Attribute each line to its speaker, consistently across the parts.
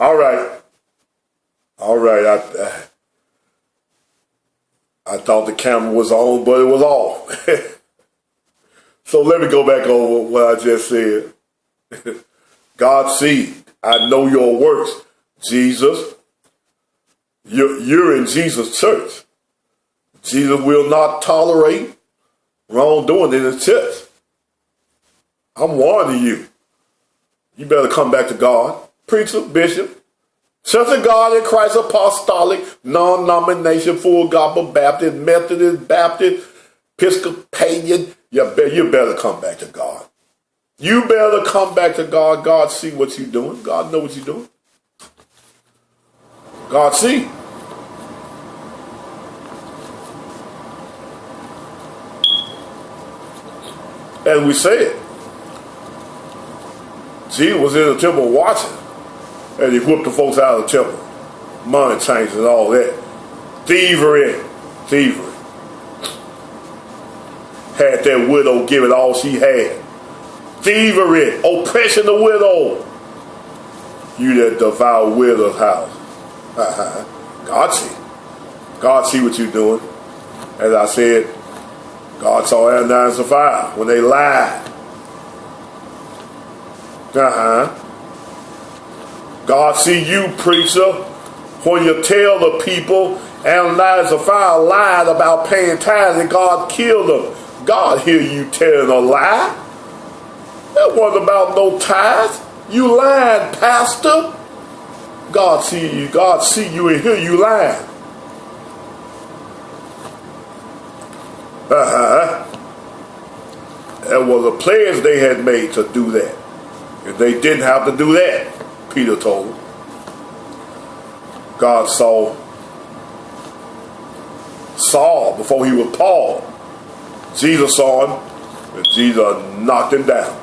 Speaker 1: All right. All right. I thought the camera was on, but it was off. So let me go back over what I just said. God see, I know your works. Jesus, you're in Jesus' church. Jesus will not tolerate wrongdoing in his church. I'm warning you. You better come back to God. Preacher, bishop, Church of God in Christ Apostolic, non-nomination, full gospel, Baptist, Methodist, Baptist, Episcopalian. You better come back to God. You better come back to God. God see what you're doing. God know what you're doing. God see. As we said, Jesus was in the temple watching, and he whooped the folks out of the temple. Money changers and all that. Thievery. Had that widow give it all she had. Thievery. Oppression the widow. You that devour widow's house. God see. God see what you're doing. As I said, God saw Ananias and Sapphira when they lied. God see you, preacher, when you tell the people Ananias and Sapphira lied about paying tithes and God killed them. God hear you telling a lie. That wasn't about no tithes. You lied, pastor. God see you. God see you and hear you lying. That was a pledge they had made to do that. And they didn't have to do that, Peter told them. God saw Saul before he was Paul. Jesus saw him, and Jesus knocked him down.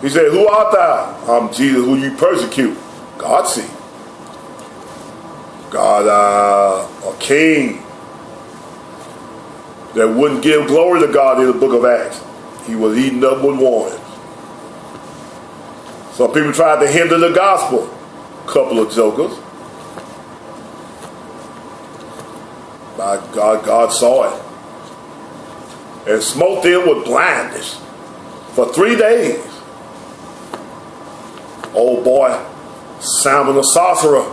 Speaker 1: He said, "Who art thou?" "I'm Jesus who you persecute." God see. God, a king that wouldn't give glory to God in the book of Acts. He was eaten up with worms. Some people tried to hinder the gospel. Couple of jokers. My God, God saw it. And smote them with blindness for 3 days. Old boy, Simon the sorcerer,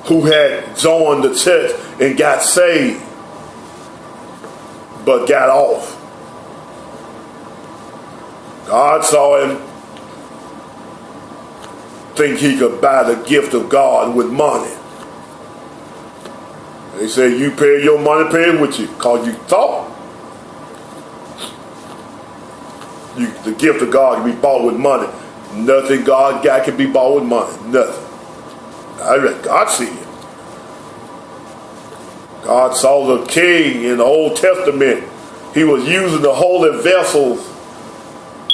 Speaker 1: who had joined the church and got saved, but got off. God saw him think he could buy the gift of God with money. They said, "You pay your money, pay it with you," because you thought the gift of God can be bought with money. Nothing God got can be bought with money. Nothing. God see it. God saw the king in the Old Testament. He was using the holy vessels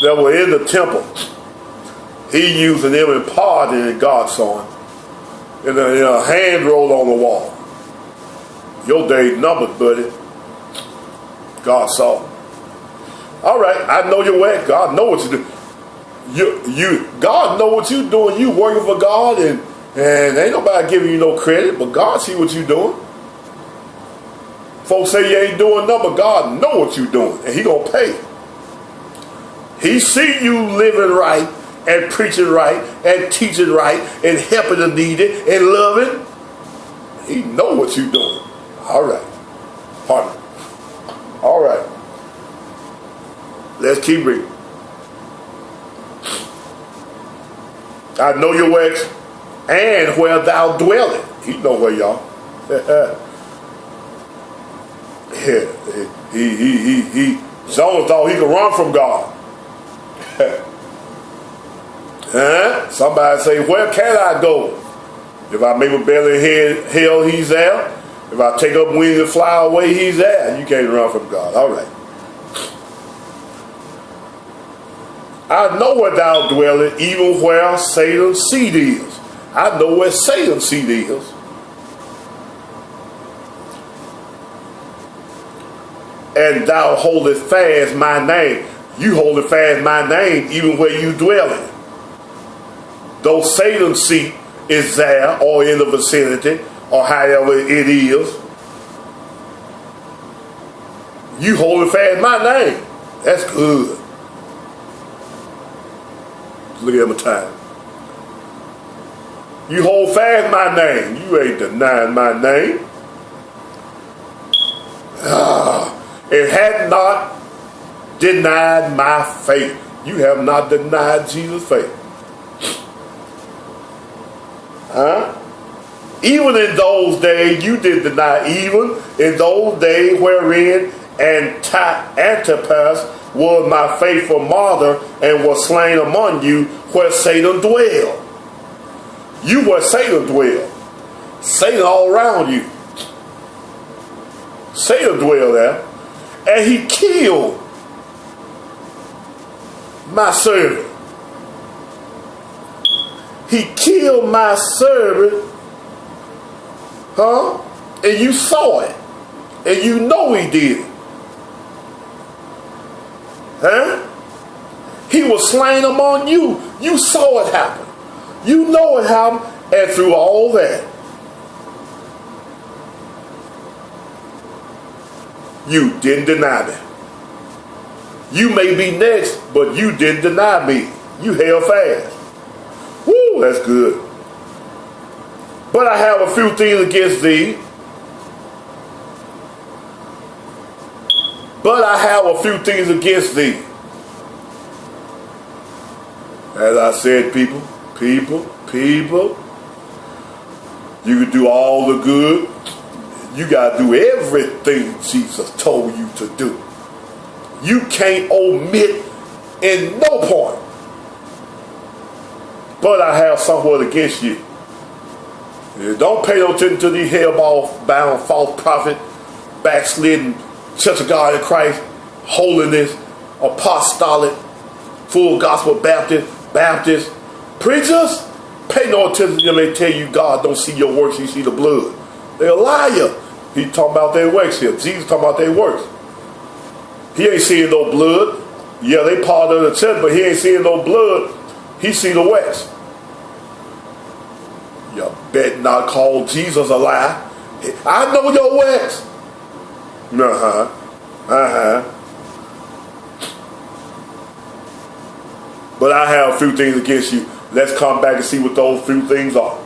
Speaker 1: that were in the temple. He using them in part, and God saw him. In a hand roll on the wall. Your day's numbered, buddy. God saw. All right, I know your way. God know what you do. God know what you doing. You working for God, and ain't nobody giving you no credit, but God see what you doing. Folks say you ain't doing nothing, but God know what you doing, and he gonna pay. He see you living right, and preaching right, and teaching right, and helping the needy, and loving. He know what you doing. All right. Pardon. All right. Let's keep reading. I know your works and where thou dwellest. He know where y'all. He Jonah thought he could run from God. Somebody say, "Where can I go? If I make my belly in hell, he's there. If I take up wings and fly away, he's there." You can't run from God. All right. I know where thou dwellest, even where Satan's seat is. I know where Satan's seat is. And thou holdest fast my name. You hold fast my name, even where you dwell in. Though Satan's seat is there or in the vicinity or however it is. You holding fast my name. That's good. Look at my time. You hold fast my name. You ain't denying my name. It had not denied my faith. You have not denied Jesus' faith. Huh? Even in those days, you did deny. Even in those days wherein Antipas was my faithful mother and was slain among you, where Satan dwelled. You where Satan dwelled. Satan all around you. Satan dwelled there. And he killed my servant. He killed my servant. Huh? And you saw it. And you know he did it. Huh? He was slain among you. You saw it happen. You know it happened. And through all that, you didn't deny me. You may be next, but you didn't deny me. You held fast. Woo, that's good. But I have a few things against thee. But I have a few things against thee. As I said, people, you can do all the good. You got to do everything Jesus told you to do. You can't omit in no point. But I have somewhat against you. Don't pay no attention to these hell-bound false prophet, backslidden Church of God in Christ, holiness, apostolic, full gospel Baptist preachers. Pay no attention to them. They tell you God don't see your works, he see the blood. They're a liar. He talking about their works here. Jesus talking about their works. He ain't seeing no blood. Yeah, they part of the church, but he ain't seeing no blood. He see the works. You bet not call Jesus a lie. I know your works. But I have a few things against you. Let's come back and see what those few things are.